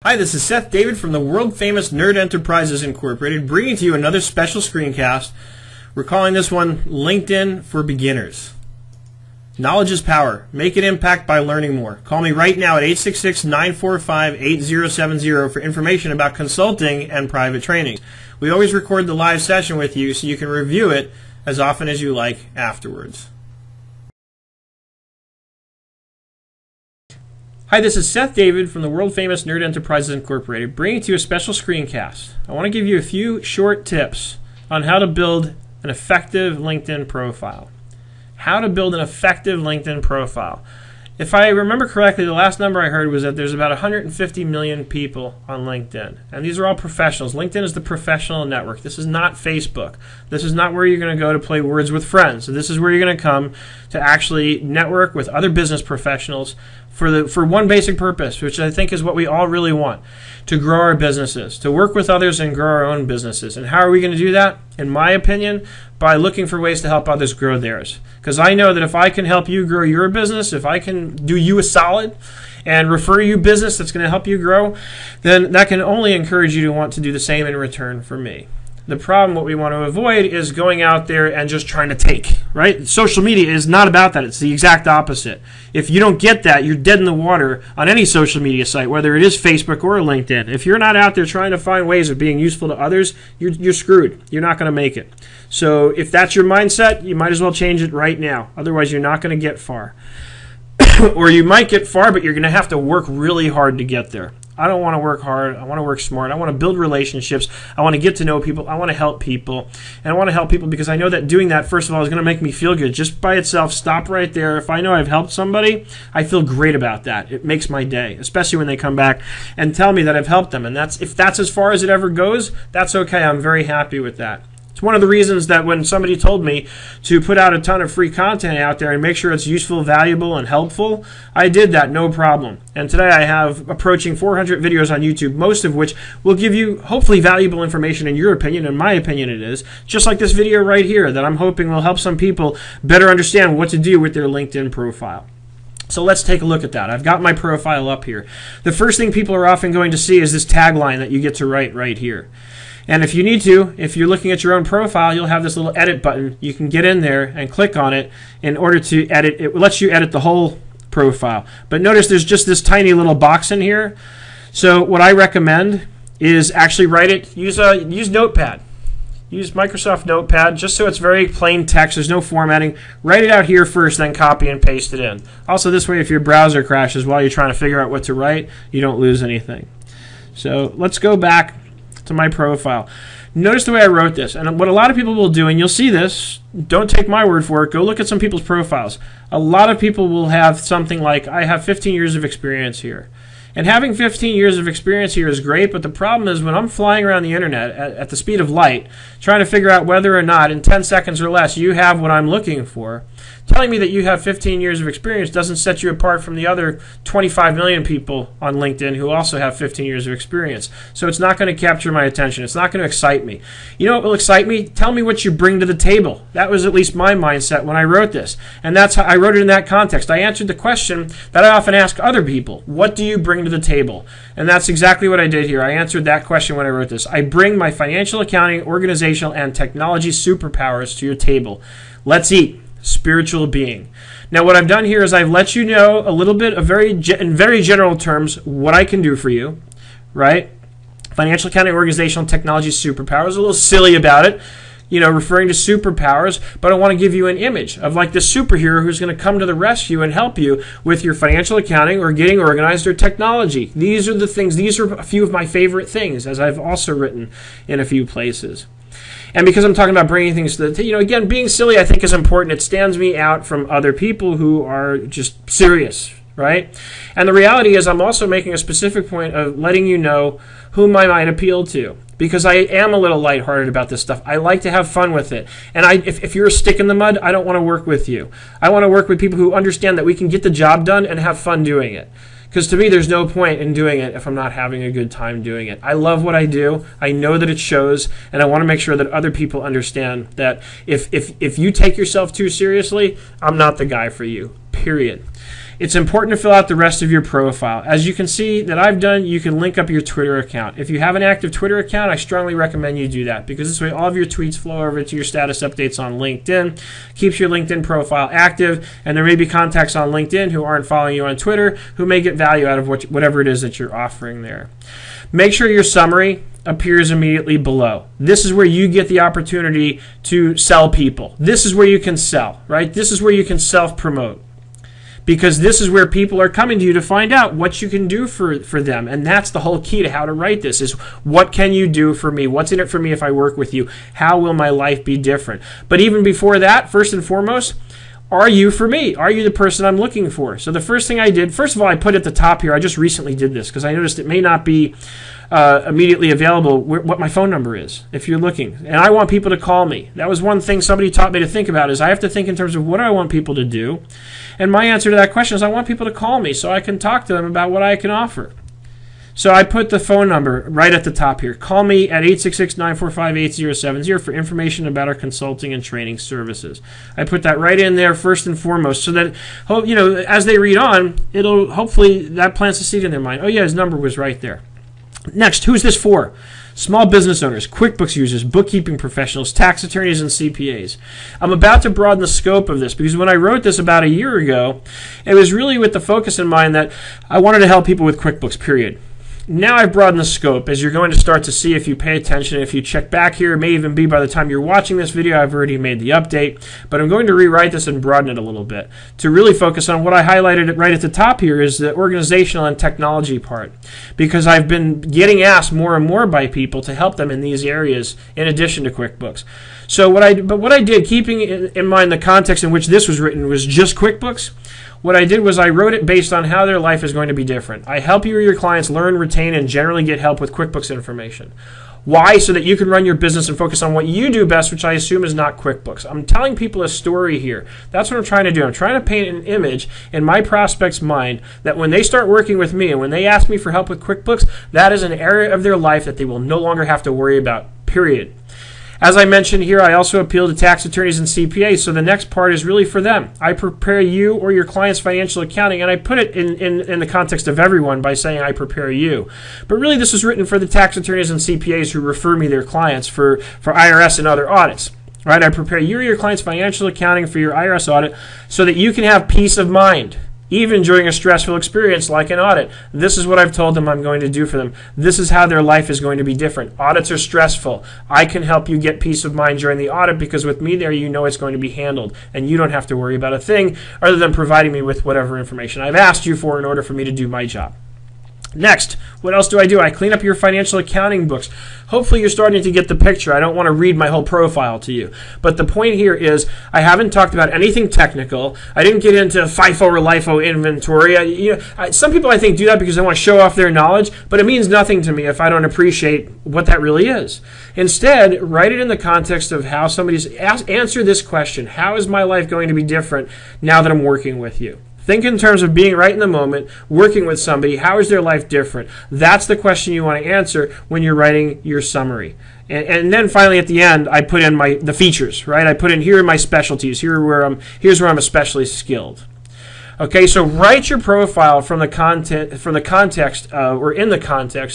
Hi, this is Seth David from the world-famous Nerd Enterprises Incorporated, bringing to you another special screencast. We're calling this one LinkedIn for Beginners. Knowledge is power. Make an impact by learning more. Call me right now at 866-945-8070 for information about consulting and private training. We always record the live session with you so you can review it as often as you like afterwards. Hi, this is Seth David from the world-famous Nerd Enterprises Incorporated, bringing to you a special screencast. I want to give you a few short tips on how to build an effective LinkedIn profile. How to build an effective LinkedIn profile. If I remember correctly, the last number I heard was that there's about 150 million people on LinkedIn. And these are all professionals. LinkedIn is the professional network. This is not Facebook. This is not where you're going to go to play words with friends. So this is where you're going to come to actually network with other business professionals for one basic purpose, which I think is what we all really want, to grow our businesses, to work with others and grow our own businesses. And how are we going to do that? In my opinion, by looking for ways to help others grow theirs. Because I know that if I can help you grow your business, if I can do you a solid and refer you business that's going to help you grow, then that can only encourage you to want to do the same in return for me. The problem, what we want to avoid, is going out there and just trying to take, right? Social media is not about that. It's the exact opposite. If you don't get that, you're dead in the water on any social media site, whether it is Facebook or LinkedIn. If you're not out there trying to find ways of being useful to others, you're screwed. You're not going to make it. So if that's your mindset, you might as well change it right now. Otherwise, you're not going to get far. Or you might get far, but you're going to have to work really hard to get there. I don't want to work hard. I want to work smart. I want to build relationships. I want to get to know people. I want to help people. And I want to help people because I know that doing that, first of all, is going to make me feel good. Just by itself, stop right there. If I know I've helped somebody, I feel great about that. It makes my day, especially when they come back and tell me that I've helped them. And if that's as far as it ever goes, that's okay. I'm very happy with that. It's one of the reasons that when somebody told me to put out a ton of free content out there and make sure it's useful, valuable, and helpful, I did that, no problem. And today I have approaching 400 videos on YouTube, most of which will give you hopefully valuable information in your opinion. In my opinion it is. Just like this video right here that I'm hoping will help some people better understand what to do with their LinkedIn profile. So let's take a look at that. I've got my profile up here. The first thing people are often going to see is this tagline that you get to write right here. And if you need to, if you're looking at your own profile, you'll have this little edit button. You can get in there and click on it in order to edit. It lets you edit the whole profile. But notice there's just this tiny little box in here. So what I recommend is actually write it. Use Notepad. Use Microsoft Notepad just so it's very plain text. There's no formatting. Write it out here first, then copy and paste it in. Also, this way, if your browser crashes while you're trying to figure out what to write, you don't lose anything. So let's go back to my profile. Notice the way I wrote this, and what a lot of people will do, and you'll see this, don't take my word for it, go look at some people's profiles. A lot of people will have something like, I have 15 years of experience here. And having 15 years of experience here is great, but the problem is when I'm flying around the internet at the speed of light, trying to figure out whether or not in 10 seconds or less you have what I'm looking for, telling me that you have 15 years of experience doesn't set you apart from the other 25 million people on LinkedIn who also have 15 years of experience. So it's not going to capture my attention. It's not going to excite me. You know what will excite me? Tell me what you bring to the table. That was at least my mindset when I wrote this. And that's how I wrote it in that context. I answered the question that I often ask other people. What do you bring to the table? And that's exactly what I did here. I answered that question when I wrote this. I bring my financial, accounting, organizational, and technology superpowers to your table. Let's eat. Spiritual being. Now what I've done here is I've let you know a little bit of in very general terms what I can do for you, right? Financial, accounting, organizational, technology, superpowers. A little silly about it, you know, referring to superpowers, but I want to give you an image of like this superhero who's going to come to the rescue and help you with your financial accounting or getting organized or technology. These are the things, these are a few of my favorite things, as I've also written in a few places. And because I'm talking about bringing things to the, again, being silly I think is important. It stands me out from other people who are just serious, right? And the reality is I'm also making a specific point of letting you know whom I might appeal to. Because I am a little lighthearted about this stuff. I like to have fun with it. And if you're a stick in the mud, I don't want to work with you. I want to work with people who understand that we can get the job done and have fun doing it. Because to me, there's no point in doing it if I'm not having a good time doing it. I love what I do. I know that it shows, and I want to make sure that other people understand that if you take yourself too seriously, I'm not the guy for you, period. It's important to fill out the rest of your profile. As you can see that I've done, you can link up your Twitter account. If you have an active Twitter account, I strongly recommend you do that, because this way all of your tweets flow over to your status updates on LinkedIn, keeps your LinkedIn profile active, and there may be contacts on LinkedIn who aren't following you on Twitter who may get value out of whatever it is that you're offering there. Make sure your summary appears immediately below. This is where you get the opportunity to sell people. This is where you can sell, right? This is where you can self-promote, because this is where people are coming to you to find out what you can do for them. And that's the whole key to how to write this, is what can you do for me? What's in it for me if I work with you? How will my life be different? But even before that, first and foremost, are you for me? Are you the person I'm looking for? So the first thing I did, first of all, I put at the top here, I just recently did this because I noticed it may not be immediately available what my phone number is if you're looking. And I want people to call me. That was one thing somebody taught me to think about, is I have to think in terms of what do I want people to do. And my answer to that question is I want people to call me so I can talk to them about what I can offer. So I put the phone number right at the top here. Call me at 866-945-8070 for information about our consulting and training services. I put that right in there first and foremost, so that, you know, as they read on, it'll hopefully that plants a seed in their mind. Oh yeah, his number was right there. Next, who's this for? Small business owners, QuickBooks users, bookkeeping professionals, tax attorneys, and CPAs. I'm about to broaden the scope of this, because when I wrote this about a year ago, it was really with the focus in mind that I wanted to help people with QuickBooks, period. Now I've broadened the scope, as you're going to start to see if you pay attention. If you check back here, it may even be by the time you're watching this video, I've already made the update. But I'm going to rewrite this and broaden it a little bit to really focus on what I highlighted right at the top here, is the organizational and technology part. Because I've been getting asked more and more by people to help them in these areas in addition to QuickBooks. So what I did, keeping in mind the context in which this was written was just QuickBooks, what I did was I wrote it based on how their life is going to be different. I help you or your clients learn, retain, and generally get help with QuickBooks information. Why? So that you can run your business and focus on what you do best, which I assume is not QuickBooks. I'm telling people a story here. That's what I'm trying to do. I'm trying to paint an image in my prospect's mind that when they start working with me and when they ask me for help with QuickBooks, that is an area of their life that they will no longer have to worry about, period. As I mentioned here, I also appeal to tax attorneys and CPAs, so the next part is really for them. I prepare you or your client's financial accounting, and I put it in the context of everyone by saying I prepare you. But really this is written for the tax attorneys and CPAs who refer me their clients for IRS and other audits. Right? I prepare you or your client's financial accounting for your IRS audit so that you can have peace of mind, even during a stressful experience like an audit. This is what I've told them I'm going to do for them. This is how their life is going to be different. Audits are stressful. I can help you get peace of mind during the audit, because with me there, you know it's going to be handled, and you don't have to worry about a thing other than providing me with whatever information I've asked you for in order for me to do my job. Next, what else do? I clean up your financial accounting books. Hopefully you're starting to get the picture. I don't want to read my whole profile to you. But the point here is I haven't talked about anything technical. I didn't get into FIFO or LIFO inventory. Some people, I think, do that because they want to show off their knowledge, but it means nothing to me if I don't appreciate what that really is. Instead, write it in the context of how somebody's answer this question. How is my life going to be different now that I'm working with you? Think in terms of being right in the moment, working with somebody. How is their life different? That's the question you want to answer when you're writing your summary. And then finally at the end, I put in the features, right? I put in here are my specialties. Here's where I'm especially skilled. Okay, so write your profile from the context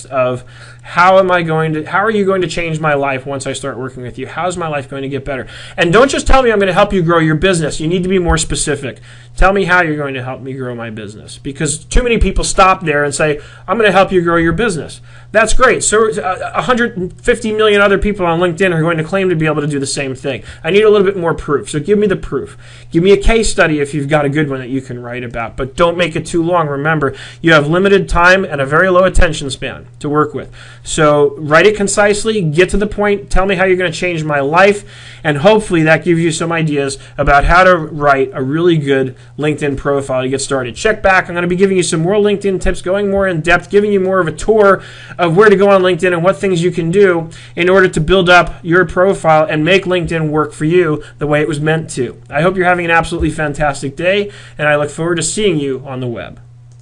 of how are you going to change my life once I start working with you? How's my life going to get better? And don't just tell me I'm going to help you grow your business. You need to be more specific. Tell me how you're going to help me grow my business. Because too many people stop there and say, I'm going to help you grow your business. That's great. So 150 million other people on LinkedIn are going to claim to be able to do the same thing. I need a little bit more proof. So give me the proof. Give me a case study if you've got a good one that you can write about. But don't make it too long. Remember, you have limited time and a very low attention span to work with. So write it concisely, get to the point, tell me how you're going to change my life, and hopefully that gives you some ideas about how to write a really good LinkedIn profile to get started. Check back. I'm going to be giving you some more LinkedIn tips, going more in depth, giving you more of a tour of where to go on LinkedIn and what things you can do in order to build up your profile and make LinkedIn work for you the way it was meant to. I hope you're having an absolutely fantastic day, and I look forward to seeing you on the web.